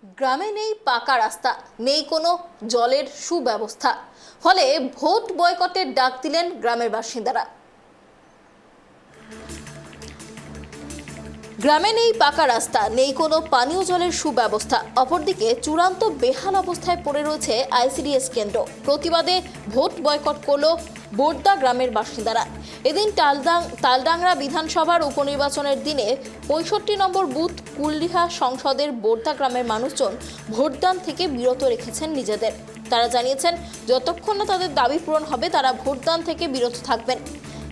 গ্রামে নেই পাকা রাস্তা, নেই কোনো জলের সুব্যবস্থা, ফলে ভোট বয়কটের ডাক দিলেন গ্রামের বাসিন্দারা। গ্রামে নেই পাকা রাস্তা, নেই কোনো পানীয় জলের সুব্যবস্থা, অপরদিকে চূড়ান্ত বেহাল অবস্থায় পড়ে রয়েছে আইসিডিএস কেন্দ্র। প্রতিবাদে ভোট বয়কট করল বোর্দা গ্রামের বাসিন্দারা। এদিন তালডাংরা বিধানসভার উপনির্বাচনের দিনে ৬৫ নম্বর বুথ কুলডিহা সংসদের বোর্দা গ্রামের মানুষজন ভোটদান থেকে বিরত রেখেছেন নিজেদের। তারা জানিয়েছেন যতক্ষণ না তাদের দাবি পূরণ হবে তারা ভোটদান থেকে বিরত থাকবেন।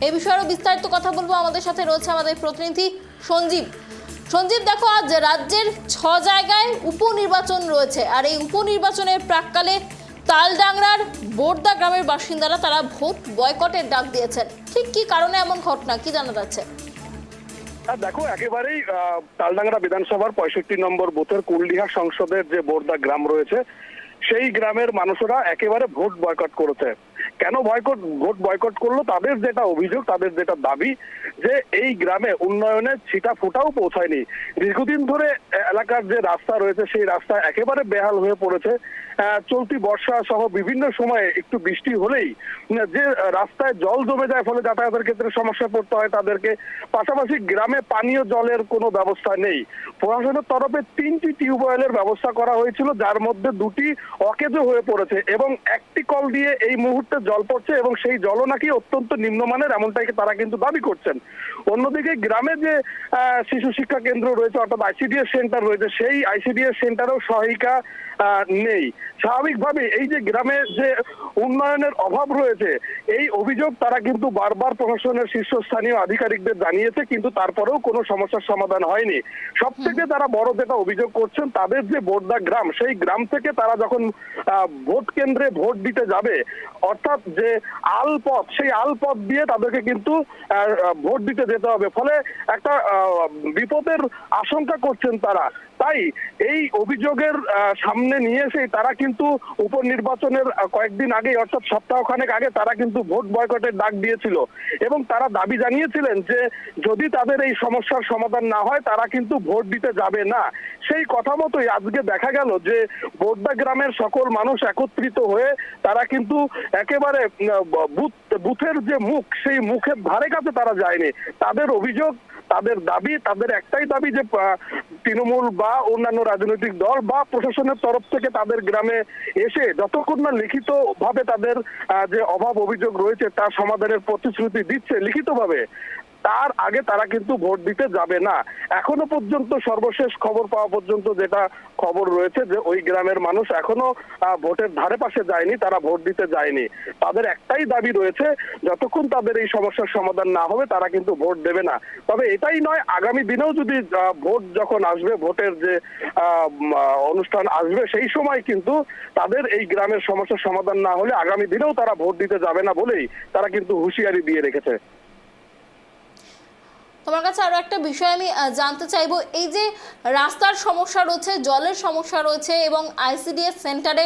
এ বিষয়ে আরো বিস্তারিত কথা বলবো, আমাদের সাথে রয়েছে আমাদের প্রতিনিধি সঞ্জীব। দেখো, আজ রাজ্যের ৬ জায়গায় উপনির্বাচন রয়েছে, আর এই উপনির্বাচনের প্রাক্কালে তালডাংরার বোর্দা গ্রামের বাসিন্দারা তারা ভোট বয়কটের ডাক দিয়েছেন। ঠিক কি কারণে এমন ঘটনা, কি জানা যাচ্ছে? দেখো, একেবারেই তালডাংরা বিধানসভার ৬৫ নম্বর বুথের কুলডিহা সংসদের যে বোর্দা গ্রাম রয়েছে সেই গ্রামের মানুষরা একেবারে ভোট বয়কট করেছে। কেন ভোট বয়কট করলো? তাদের যেটা অভিযোগ, তাদের যেটা দাবি যে এই গ্রামে উন্নয়নের ছিটা ফোটাও পৌঁছায়নি। দীর্ঘদিন ধরে এলাকার যে রাস্তা রয়েছে সেই রাস্তা একেবারে বেহাল হয়ে পড়েছে। চলতি বর্ষা সহ বিভিন্ন সময়ে একটু বৃষ্টি হলেই যে রাস্তায় জল জমে যায়, ফলে যাতায়াতের ক্ষেত্রে সমস্যা পড়তে হয় তাদেরকে। পাশাপাশি গ্রামে পানীয় জলের কোনো ব্যবস্থা নেই। প্রশাসনের তরফে ৩টি টিউবওয়েলের ব্যবস্থা করা হয়েছিল, যার মধ্যে 2টি অকেজো হয়ে পড়েছে এবং একটি কল দিয়ে এই মুহূর্তে জল পড়ছে এবং সেই জলও নাকি অত্যন্ত নিম্নমানের, এমনটাই তারা কিন্তু দাবি করছেন। অন্যদিকে গ্রামে যে শিশু শিক্ষা কেন্দ্র রয়েছে অর্থাৎ আইসিডিএস সেন্টার রয়েছে, সেই আইসিডিএস সেন্টারেও সহায়িকা নেই। স্বাভাবিকভাবে এই যে গ্রামে যে উন্নয়নের অভাব রয়েছে এই অভিযোগ তারা কিন্তু বারবার প্রশাসনের শীর্ষস্থানীয় আধিকারিকদের জানিয়েছে, কিন্তু তারপরেও কোনো সমস্যার সমাধান হয়নি। সব থেকে তারা বড় যেটা অভিযোগ করছেন, তাদের যে বোর্দা গ্রাম সেই গ্রাম থেকে তারা যখন ভোট কেন্দ্রে ভোট দিতে যাবে, অর্থাৎ যে আলপথ, সেই আলপথ দিয়ে তাদেরকে কিন্তু ভোট দিতে যেতে হবে, ফলে একটা বিপদের আশঙ্কা করছেন তারা। তাই এই অভিযোগের সামনে নিয়ে এসে তারা কিন্তু উপনির্বাচনের কয়েকদিন আগে অর্থাৎ সপ্তাহখানেক আগে তারা কিন্তু ভোট বয়কটের ডাক দিয়েছিল এবং তারা দাবি জানিয়েছিলেন যে যদি তাদের এই সমস্যার সমাধান না হয় তারা কিন্তু ভোট দিতে যাবে না। সেই কথা মতোই আজকে দেখা গেল যে বোর্দা গ্রামের সকল মানুষ একত্রিত হয়ে তারা কিন্তু একেবারে বুথের যে মুখ সেই মুখের ধারে কাছে তারা যায়নি। তাদের অভিযোগ, তাদের দাবি, তাদের একটাই দাবি যে তৃণমূল বা অন্যান্য রাজনৈতিক দল বা প্রশাসনের তরফ থেকে তাদের গ্রামে এসে যতক্ষণ না লিখিত ভাবে তাদের যে অভাব অভিযোগ রয়েছে তার সমাধানের প্রতিশ্রুতি দিচ্ছে লিখিতভাবে, তার আগে তারা কিন্তু ভোট দিতে যাবে না। এখনো পর্যন্ত সর্বশেষ খবর পাওয়া পর্যন্ত যেটা খবর রয়েছে যে ওই গ্রামের মানুষ এখনো ভোটের ধারে পাশে যায়নি, তারা ভোট দিতে যায়নি। তাদের একটাই দাবি রয়েছে, যতক্ষণ তাদের এই সমস্যার সমাধান না হবে তারা কিন্তু ভোট দেবে না। তবে এটাই নয়, আগামী দিনেও যদি ভোট যখন আসবে, ভোটের যে অনুষ্ঠান আসবে, সেই সময় কিন্তু তাদের এই গ্রামের সমস্যার সমাধান না হলে আগামী দিনেও তারা ভোট দিতে যাবে না বলেই তারা কিন্তু হুঁশিয়ারি দিয়ে রেখেছে। তোমার কাছে আরো একটা বিষয় আমি জানতে চাইবো, এই যে রাস্তার সমস্যা রয়েছে, জলের সমস্যা রয়েছে এবং আইসিডিএস সেন্টারে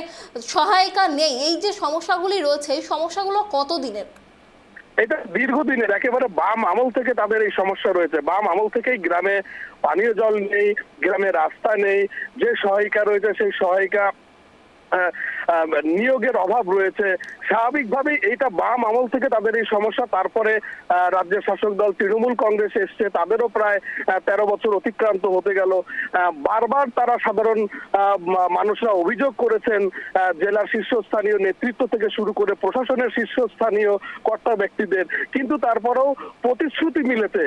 সহায়িকা নেই, এই যে সমস্যাগুলি রয়েছে এই সমস্যাগুলো কতদিনের? এটা দীর্ঘদিনের, একেবারে বাম আমল থেকে তাদের এই সমস্যা রয়েছে। বাম আমল থেকেই গ্রামে পানীয় জল নেই, গ্রামে রাস্তা নেই, যে সহায়িকা রয়েছে সেই সহায়িকা নিয়োগের অভাব রয়েছে। স্বাভাবিকভাবেই এইটা বাম আমল থেকে তাদের এই সমস্যা। তারপরে রাজ্যের শাসক দল তৃণমূল কংগ্রেস এসছে, তাদেরও প্রায় 13 বছর অতিক্রান্ত হতে গেল। বারবার তারা সাধারণ মানুষরা অভিযোগ করেছেন জেলার শীর্ষস্থানীয় নেতৃত্ব থেকে শুরু করে প্রশাসনের শীর্ষস্থানীয় কর্তা ব্যক্তিদের, কিন্তু তারপরেও প্রতিশ্রুতি মিলেছে।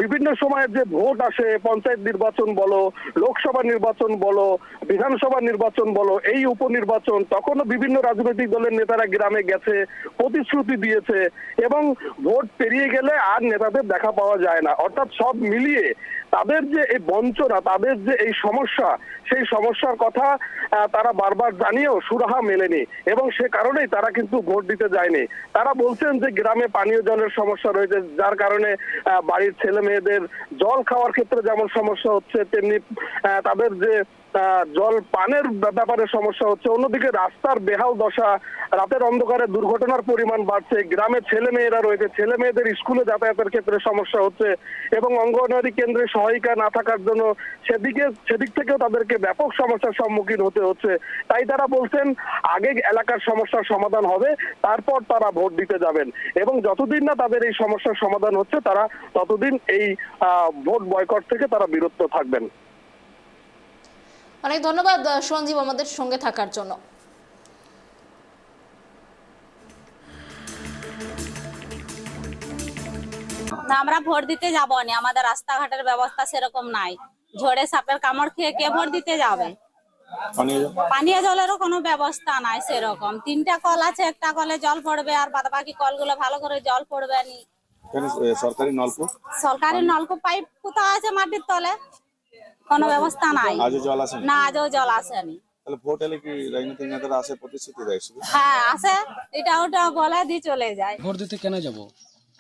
বিভিন্ন সময়ের যে ভোট আসে, পঞ্চায়েত নির্বাচন বলো, লোকসভা নির্বাচন বলো, বিধানসভা নির্বাচন বলো, এই উপনির্বাচন, তখনও বিভিন্ন রাজনৈতিক দলের নেতারা গ্রামে গেছে, প্রতিশ্রুতি দিয়েছে এবং ভোট পেরিয়ে গেলে আর নেতাদের দেখা পাওয়া যায় না। অর্থাৎ সব মিলিয়ে তাদের যে এই বঞ্চনা, তাদের যে এই সমস্যা, সেই সমস্যার কথা তারা বারবার জানিয়েও সুরাহা মেলেনি এবং সে কারণেই তারা কিন্তু ভোট দিতে যায়নি। তারা বলছেন যে গ্রামে পানীয় জলের সমস্যা রয়েছে, যার কারণে বাড়ির ছেলে মেয়েদের জল খাওয়ার ক্ষেত্রে যেমন সমস্যা হচ্ছে, তেমনি তাদের যে জল পানের ব্যাপারে সমস্যা হচ্ছে, অন্যদিকে রাস্তার বেহাল দশা, রাতের অন্ধকারে দুর্ঘটনার পরিমাণ বাড়ছে, গ্রামে ছেলে মেয়েরা রয়েছে, ছেলে মেয়েদের স্কুলে যাতায়াতের ক্ষেত্রে সমস্যা হচ্ছে এবং অঙ্গনওয়াড়ি কেন্দ্রে সহায়িকা না থাকার জন্য সেদিক থেকেও তাদেরকে ব্যাপক সমস্যার সম্মুখীন হতে হচ্ছে। তাই তারা বলছেন আগে এলাকার সমস্যার সমাধান হবে, তারপর তারা ভোট দিতে যাবেন এবং যতদিন না তাদের এই সমস্যার সমাধান হচ্ছে তারা ততদিন এই ভোট বয়কট থেকে তারা বিরত থাকবেন। অনেক ধন্যবাদ সঞ্জীব আমাদের সঙ্গে থাকার জন্য। না, আমরা ভোট দিতে যাবো না, আমাদের রাস্তাঘাটের ব্যবস্থা সেরকম নাই। ঝড়ে সাপের কামড় খেয়ে কে ভোট দিতে যাবে? পানীয় জলেরও কোনো ব্যবস্থা নাই সেরকম। 3টা কল আছে, একটা কলে জল পড়বে আর বাকি কলগুলো ভালো করে জল পড়বে নি। সরকারি নলকূপ পাইপ কোথাও আছে মাটির তলে, কোনো ব্যবস্থা নাই। না, আজও জল আসেনি। ভোট এলে কি রাজনৈতিক নেতারা আসে, প্রতিশ্রুতি দেয় শুধু? হ্যাঁ আসে, এটা ওটা বলে দিয়ে চলে যায়। ভোট দিতে কেন যাব?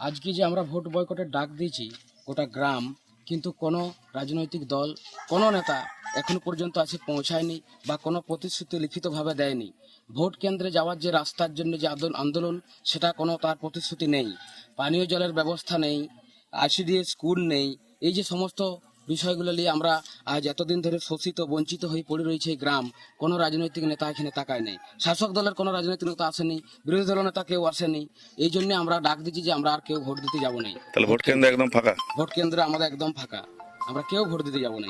আজকে যে আমরা ভোট বয়কটের ডাক দিয়েছি গোটা গ্রাম, কিন্তু কোনো রাজনৈতিক দল, কোনো নেতা এখনো পর্যন্ত আছে পৌঁছায়নি বা কোনো প্রতিশ্রুতি লিখিতভাবে দেয়নি। ভোট কেন্দ্রে যাওয়ার যে রাস্তার জন্য যে আন্দোলন, সেটা কোনো তার প্রতিশ্রুতি নেই। পানীয় জলের ব্যবস্থা নেই, আইসিডিএস স্কুল নেই। এই যে সমস্ত বিষয়গুলো নিয়ে আমরা আজ এতদিন ধরে শোষিত বঞ্চিত হয়ে পড়ে রয়েছে এই গ্রাম। কোনো রাজনৈতিক নেতা এখানে তাকায় নেই, শাসক দলের কোনো রাজনৈতিক নেতা আসেনি, বিরোধী দলের নেতা কেউ আসেনি। এই জন্য আমরা ডাক দিচ্ছি যে আমরা আর কেউ ভোট দিতে যাবো না। তাহলে ভোট কেন্দ্র একদম ফাঁকা? ভোট কেন্দ্র আমাদের একদম ফাঁকা, আমরা কেউ ভোট দিতে যাবো না।